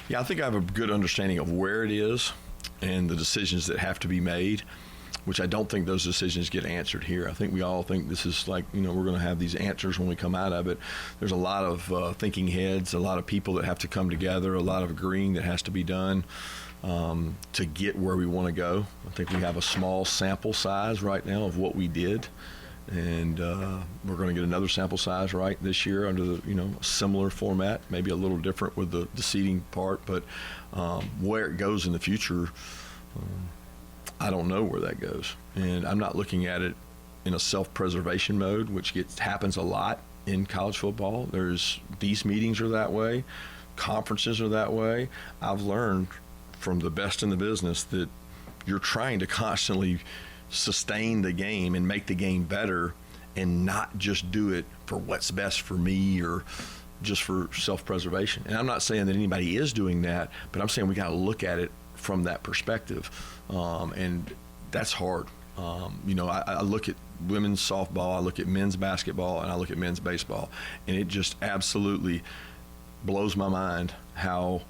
Yeah, I think I have a good understanding of where it is and the decisions that have to be made, which I don't think those decisions get answered here. I think we all think this is like, we're going to have these answers when we come out of it. There's a lot of thinking heads, a lot of people that have to come together, a lot of agreeing that has to be done to get where we want to go. I think we have a small sample size right now of what we did. And we're going to get another sample size right this year under the similar format, maybe a little different with the seating part, but where it goes in the future, I don't know where that goes. And I'm not looking at it in a self-preservation mode, which happens a lot in college football. These meetings are that way, conferences are that way. I've learned from the best in the business that you're trying to constantly sustain the game and make the game better and not just do it for what's best for me or just for self-preservation. And I'm not saying that anybody is doing that, but I'm saying we got to look at it from that perspective. And that's hard. I look at women's softball, I look at men's basketball, and I look at men's baseball, and it just absolutely blows my mind how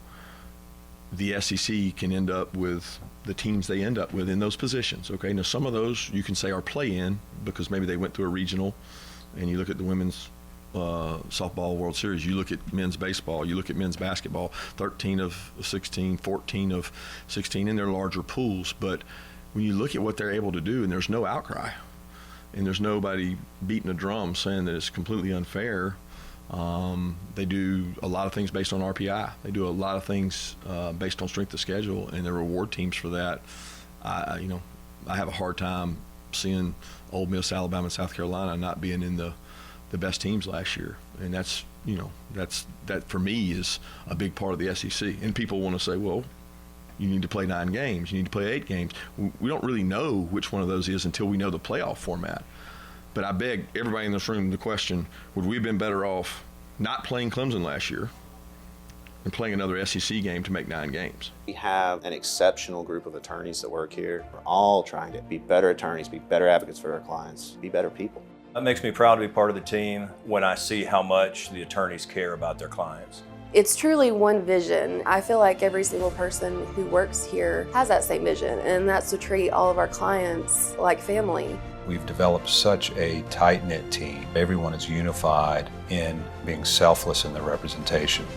the SEC can end up with the teams they end up with in those positions. Okay, now some of those you can say are play-in because maybe they went through a regional, and you look at the women's softball World Series, you look at men's baseball, you look at men's basketball, 13 of 16, 14 of 16 in their larger pools. But when you look at what they're able to do, and there's no outcry, and there's nobody beating a drum saying that it's completely unfair. They do a lot of things based on RPI. They do a lot of things based on strength of schedule, and they reward teams for that. I have a hard time seeing Ole Miss, Alabama, and South Carolina not being in the best teams last year, and that for me is a big part of the SEC. And people want to say, well, you need to play 9 games, you need to play 8 games. We don't really know which one of those is until we know the playoff format. But I beg everybody in this room the question, would we have been better off not playing Clemson last year and playing another SEC game to make 9 games? We have an exceptional group of attorneys that work here. We're all trying to be better attorneys, be better advocates for our clients, be better people. It makes me proud to be part of the team when I see how much the attorneys care about their clients. It's truly one vision. I feel like every single person who works here has that same vision, and that's to treat all of our clients like family. We've developed such a tight-knit team. Everyone is unified in being selfless in their representation.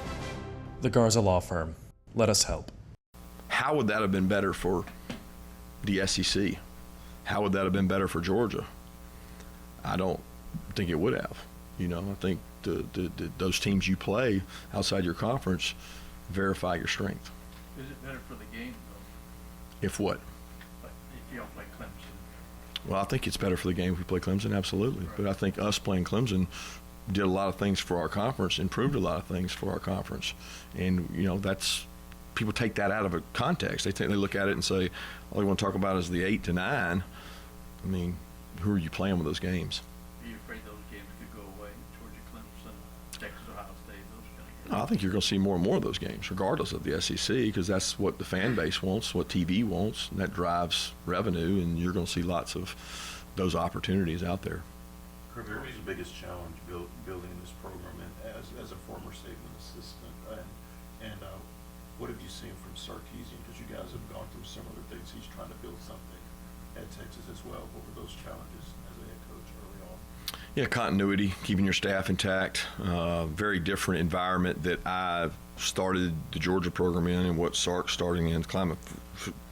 The Garza Law Firm. Let us help. How would that have been better for the SEC? How would that have been better for Georgia? I don't think it would have. I think those teams you play outside your conference verify your strength. Is it better for the game, though? If what? If you don't play Clemson. Well, I think it's better for the game if we play Clemson, absolutely. Right. But I think us playing Clemson did a lot of things for our conference, improved a lot of things for our conference. And, that's people take that out of a context. They look at it and say, all they want to talk about is the 8 to 9. I mean, who are you playing with those games? Are you afraid those games could go away? Georgia, Clemson, Texas, Ohio State, those kind of games? No, I think you're going to see more and more of those games, regardless of the SEC, because that's what the fan base wants, what TV wants, and that drives revenue, and you're going to see lots of those opportunities out there. Kirby, what was the biggest challenge building this program as a former Saban assistant? And what have you seen from Sarkisian? Because you guys have gone through similar things. He's trying to build something at Texas as well. What were those challenges as a head coach early on? Yeah, continuity, keeping your staff intact. Very different environment that I started the Georgia program in and what Sark's starting in. The climate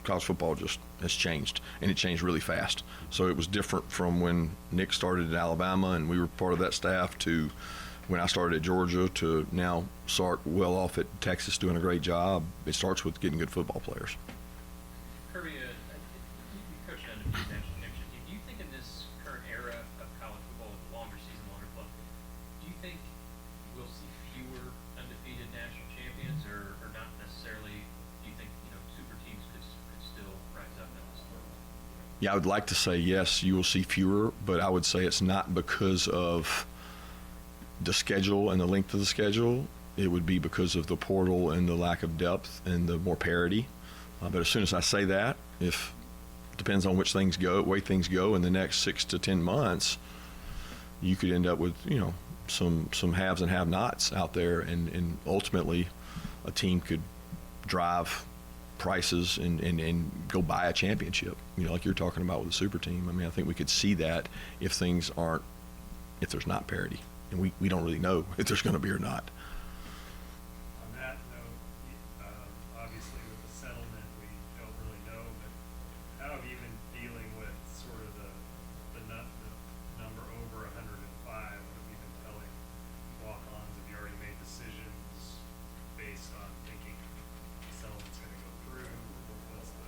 college football just has changed, and it changed really fast. So it was different from when Nick started at Alabama and we were part of that staff to when I started at Georgia to now Sark well off at Texas doing a great job. It starts with getting good football players. Kirby, you coached undefeated national championship. Do you think in this current era of college football with longer season, longer clock, do you think we'll see fewer undefeated national champions, or not necessarily? Do you think super teams could still rise up in this level? Yeah, I would like to say yes, you will see fewer, but I would say it's not because of the schedule and the length of the schedule. It would be because of the portal and the lack of depth and the more parity. But as soon as I say that, if depends on which things go, way things go in the next 6 to 10 months, you could end up with some haves and have-nots out there, and ultimately a team could drive prices and go buy a championship, like you're talking about with the super team. I mean, I think we could see that if there's not parity, and we don't really know if there's going to be or not. On that note, obviously with the settlement, we don't really know, but how have you been dealing with sort of the number over 105? What have you been telling walk-ons? Have you already made decisions based on thinking the settlement's going to go through? What's the...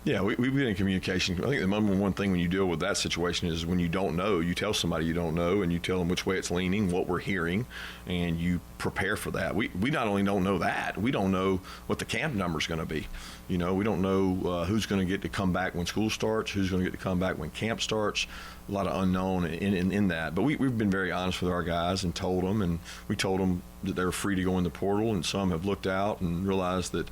Yeah, we've been in communication. I think the number one thing when you deal with that situation is when you don't know, you tell somebody you don't know, and you tell them which way it's leaning, what we're hearing, and you prepare for that. We not only don't know that, we don't know what the camp number is going to be. We don't know who's going to get to come back when school starts, who's going to get to come back when camp starts. A lot of unknown in that. But we've been very honest with our guys and told them that they were free to go in the portal, and some have looked out and realized that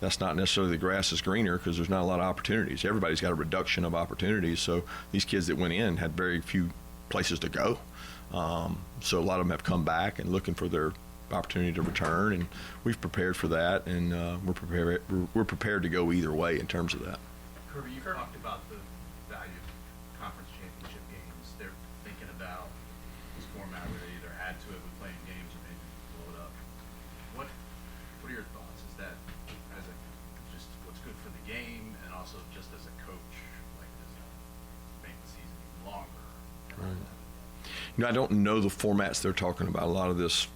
that's not necessarily the grass is greener because there's not a lot of opportunities. Everybody's got a reduction of opportunities. So these kids that went in had very few places to go. So a lot of them have come back and looking for their opportunity to return, and we've prepared for that, and we're prepared to go either way in terms of that. Kirby, you talked about the value of conference championship games. They're thinking about this format where they either add to it with playing games or maybe blow it up. What are your thoughts? Is that just what's good for the game, and also just as a coach, like does it make the season even longer? I don't know the formats they're talking about. A lot of this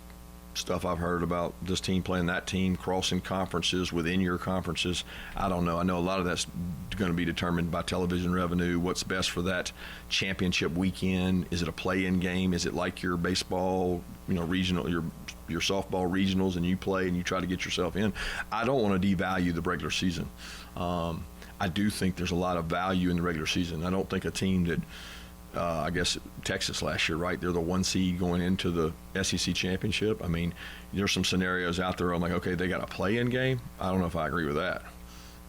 stuff I've heard about this team playing that team, crossing conferences within your conferences. I don't know. I know a lot of that's going to be determined by television revenue. What's best for that championship weekend? Is it a play-in game? Is it like your baseball, regional, your softball regionals, and you play and you try to get yourself in? I don't want to devalue the regular season. I do think there's a lot of value in the regular season. I don't think a team that I guess Texas last year, right? They're the 1 seed going into the SEC championship. I mean, there's some scenarios out there. I'm like, okay, they got a play-in game. I don't know if I agree with that.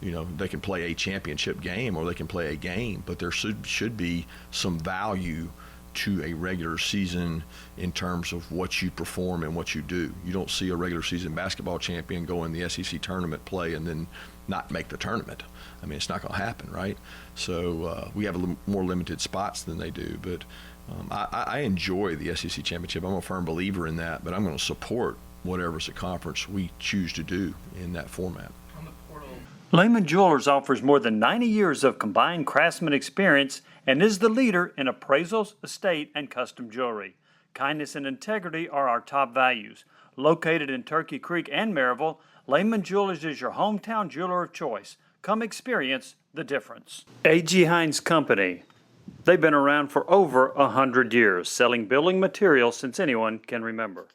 They can play a championship game or they can play a game, but there should be some value to a regular season in terms of what you perform and what you do. You don't see a regular season basketball champion go in the SEC tournament, play, and then not make the tournament. I mean, it's not going to happen, right? So we have a little more limited spots than they do. But I enjoy the SEC championship. I'm a firm believer in that, but I'm going to support whatever's a conference we choose to do in that format. On the portal, Lehman Jewelers offers more than 90 years of combined craftsman experience and is the leader in appraisals, estate, and custom jewelry. Kindness and integrity are our top values. Located in Turkey Creek and Maryville, Lehman Jewelers is your hometown jeweler of choice. Come experience the difference. A.G. Hines Company. They've been around for over 100 years, selling building materials since anyone can remember.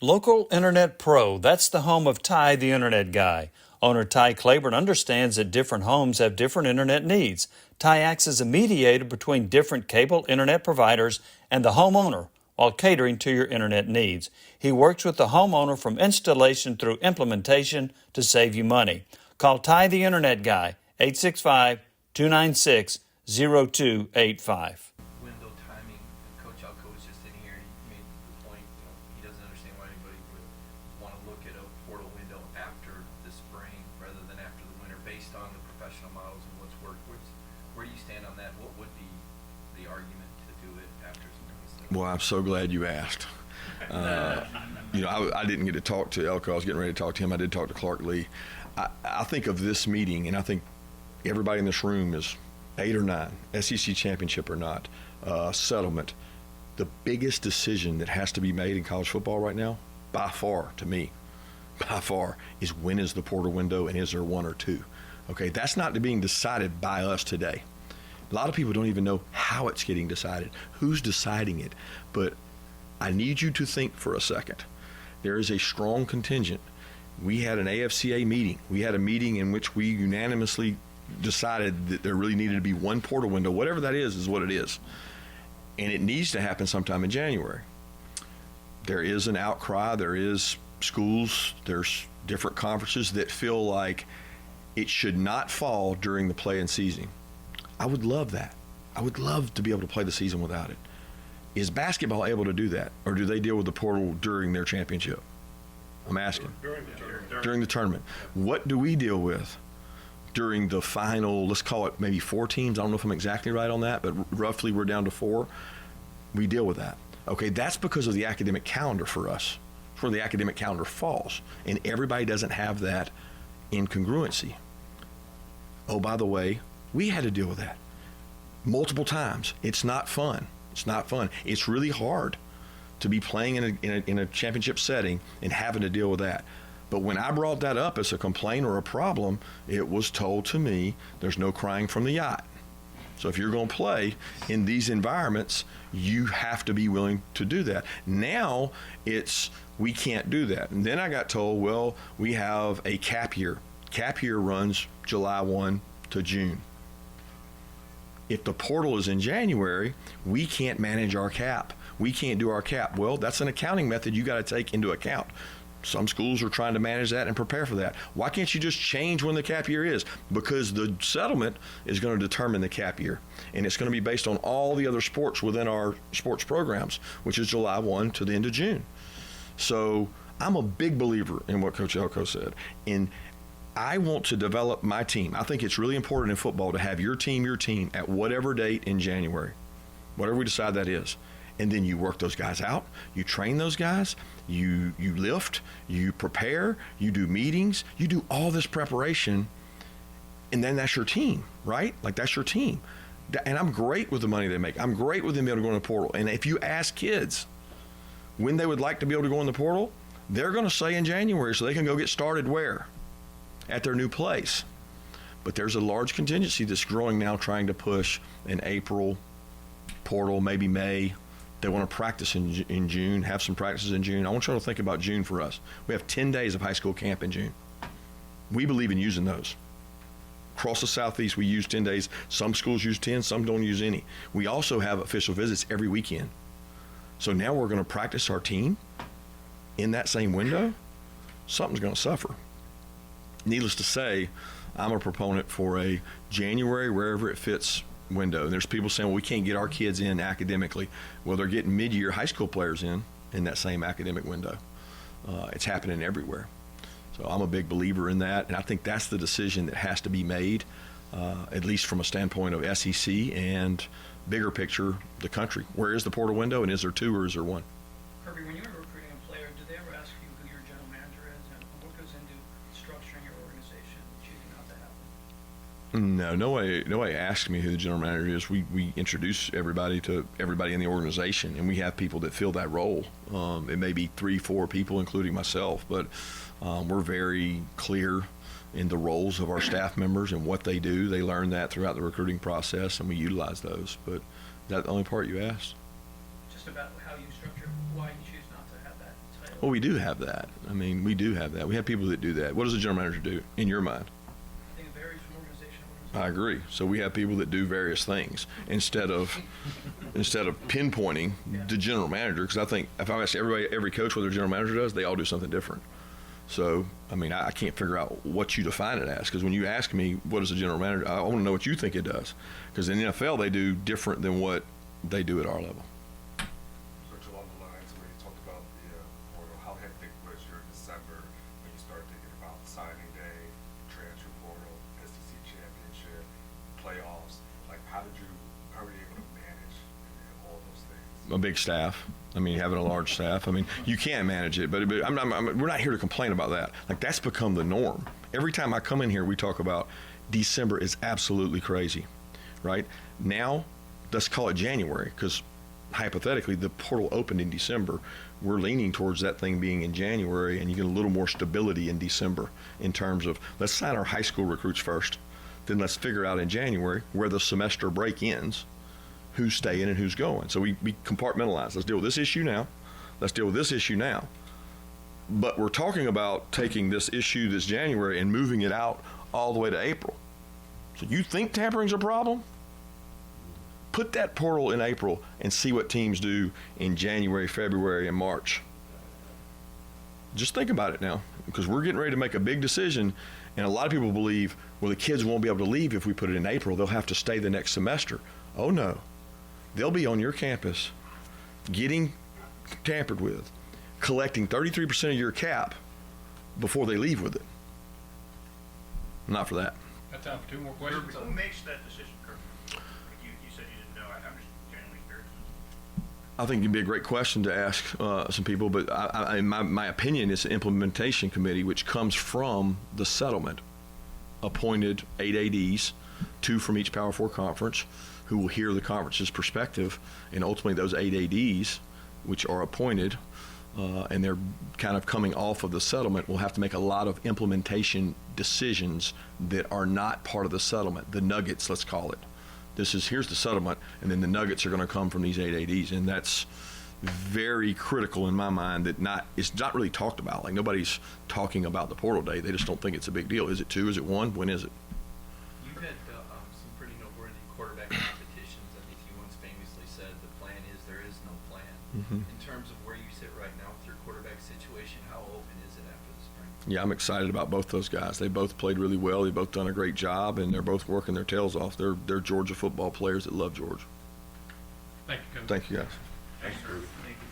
Local Internet Pro. That's the home of Ty, the Internet Guy. Owner Ty Claiborne understands that different homes have different internet needs. Ty acts as a mediator between different cable internet providers and the homeowner while catering to your internet needs. He works with the homeowner from installation through implementation to save you money. Call Ty the Internet Guy, 865-296-0285. window timing, Coach Alco was just in here and he made the point, he doesn't understand why anybody would want to look at a portal window after the spring rather than after the winter based on the professional models and what's worked. Where do you stand on that? What would be the argument to do it after some of these things? Well, I'm so glad you asked. I didn't get to talk to Elko. I was getting ready to talk to him. I did talk to Clark Lee. I think of this meeting, and I think everybody in this room is 8 or 9, SEC championship or not, settlement. The biggest decision that has to be made in college football right now, by far, to me, by far, is when is the portal window and is there 1 or 2? Okay, that's not being decided by us today. A lot of people don't even know how it's getting decided, who's deciding it. But I need you to think for a second. There is a strong contingent. We had an AFCA meeting. We had a meeting in which we unanimously decided that there really needed to be 1 portal window. Whatever that is what it is. And it needs to happen sometime in January. There is an outcry. There is schools. There's different conferences that feel like it should not fall during the play-in season. I would love that. I would love to be able to play the season without it. Is basketball able to do that? Or do they deal with the portal during their championship? I'm asking. During The tournament. What do we deal with during the final, let's call it maybe 4 teams? I don't know if I'm exactly right on that, but roughly we're down to 4. We deal with that. Okay, that's because of the academic calendar for us. It's where the academic calendar falls. And everybody doesn't have that incongruency. Oh, by the way, we had to deal with that multiple times. It's not fun. It's not fun. It's really hard to be playing in a championship setting and having to deal with that. But when I brought that up as a complaint or a problem, it was told to me, there's no crying from the yacht. So if you're going to play in these environments, you have to be willing to do that. Now it's, we can't do that. And then I got told, well, we have a cap year. Cap year runs July 1 to June. If the portal is in January, we can't manage our cap. We can't do our cap. Well, that's an accounting method you got to take into account. Some schools are trying to manage that and prepare for that. Why can't you just change when the cap year is? Because the settlement is going to determine the cap year. And it's going to be based on all the other sports within our sports programs, which is July 1 to the end of June. So I'm a big believer in what Coach Elko said. And I want to develop my team. I think it's really important in football to have your team at whatever date in January, whatever we decide that is. And then you work those guys out, you train those guys, you lift, you prepare, you do meetings, you do all this preparation, and then that's your team, right? Like, that's your team. And I'm great with the money they make. I'm great with them being able to go in the portal. And if you ask kids when they would like to be able to go in the portal, they're going to say in January so they can go get started where? At their new place. But there's a large contingency that's growing now trying to push an April portal, maybe May. They want to practice in June, have some practices in June. I want you all to think about June for us. We have 10 days of high school camp in June. We believe in using those. Across the Southeast, we use 10 days. Some schools use 10, some don't use any. We also have official visits every weekend. So now we're going to practice our team in that same window. Something's going to suffer. Needless to say, I'm a proponent for a January, wherever it fits, window. And there's people saying, well, we can't get our kids in academically. Well, they're getting mid-year high school players in that same academic window. It's happening everywhere. So I'm a big believer in that, and I think that's the decision that has to be made, at least from a standpoint of SEC and bigger picture, the country. Where is the portal window, and is there 2 or is there 1? Kirby, when you're recruiting a player, do they ever ask you who your general manager is and what goes into structuring your organization and choosing not to happen? No, nobody asked me who the general manager is. We introduce everybody to everybody in the organization, and we have people that fill that role. It may be 3-4 people, including myself, but we're very clear in the roles of our staff members and what they do. They learn that throughout the recruiting process, and we utilize those. But is that the only part you asked? Just about how you structure, why you choose not to have that title. Well, we do have that. I mean, we do have that. We have people that do that. What does a general manager do, in your mind? I think it varies from organization to organization. I agree. So we have people that do various things instead of pinpointing the general manager. Because I think if I ask every coach what their general manager does, they all do something different. So, I mean, I can't figure out what you define it as. Because when you ask me what is a general manager, I want to know what you think it does. Because in the NFL, they do different than what they do at our level. Coach, along the lines where you talked about the portal, how hectic was your December when you started thinking about signing day, transfer portal, SEC championship, playoffs? Like, how were you able to manage all those things? A big staff. I mean, having a large staff. I mean, you can manage it, but we're not here to complain about that. Like, that's become the norm. Every time I come in here, we talk about December is absolutely crazy, right? Now, let's call it January, because hypothetically, the portal opened in December. We're leaning towards that thing being in January, and you get a little more stability in December in terms of, let's sign our high school recruits first. Then let's figure out in January where the semester break ends, who's staying and who's going. So we compartmentalize. Let's deal with this issue now. Let's deal with this issue now. But we're talking about taking this issue this January and moving it out all the way to April. So you think tampering's a problem? Put that portal in April and see what teams do in January, February, and March. Just think about it now, because we're getting ready to make a big decision, and a lot of people believe, well, the kids won't be able to leave if we put it in April. They'll have to stay the next semester. Oh, no. They'll be on your campus getting tampered with, collecting 33% of your cap before they leave with it. Not for that. Got time for two more questions? Who makes that decision, Kirby? You said you didn't know. I'm just genuinely curious. I think it'd be a great question to ask some people, but in my opinion, it's an implementation committee which comes from the settlement, appointed 8 ADs, 2 from each Power 4 conference, who will hear the conference's perspective, and ultimately those 8 ADs, which are appointed, and they're kind of coming off of the settlement, will have to make a lot of implementation decisions that are not part of the settlement, the nuggets, let's call it. Here's the settlement, and then the nuggets are going to come from these 8 ADs, and that's very critical in my mind. It's not really talked about. Like, nobody's talking about the portal day. They just don't think it's a big deal. Is it 2? Is it 1? When is it? You've had some pretty noteworthy quarterback competitions. I think you once famously said the plan is there is no plan. In terms of where you sit right now with your quarterback situation, how open is it after the spring? Yeah, I'm excited about both those guys. They both played really well. They've both done a great job, and they're both working their tails off. They're Georgia football players that love Georgia. Thank you, Coach. Thank you, guys. Thanks, sir. Thank you.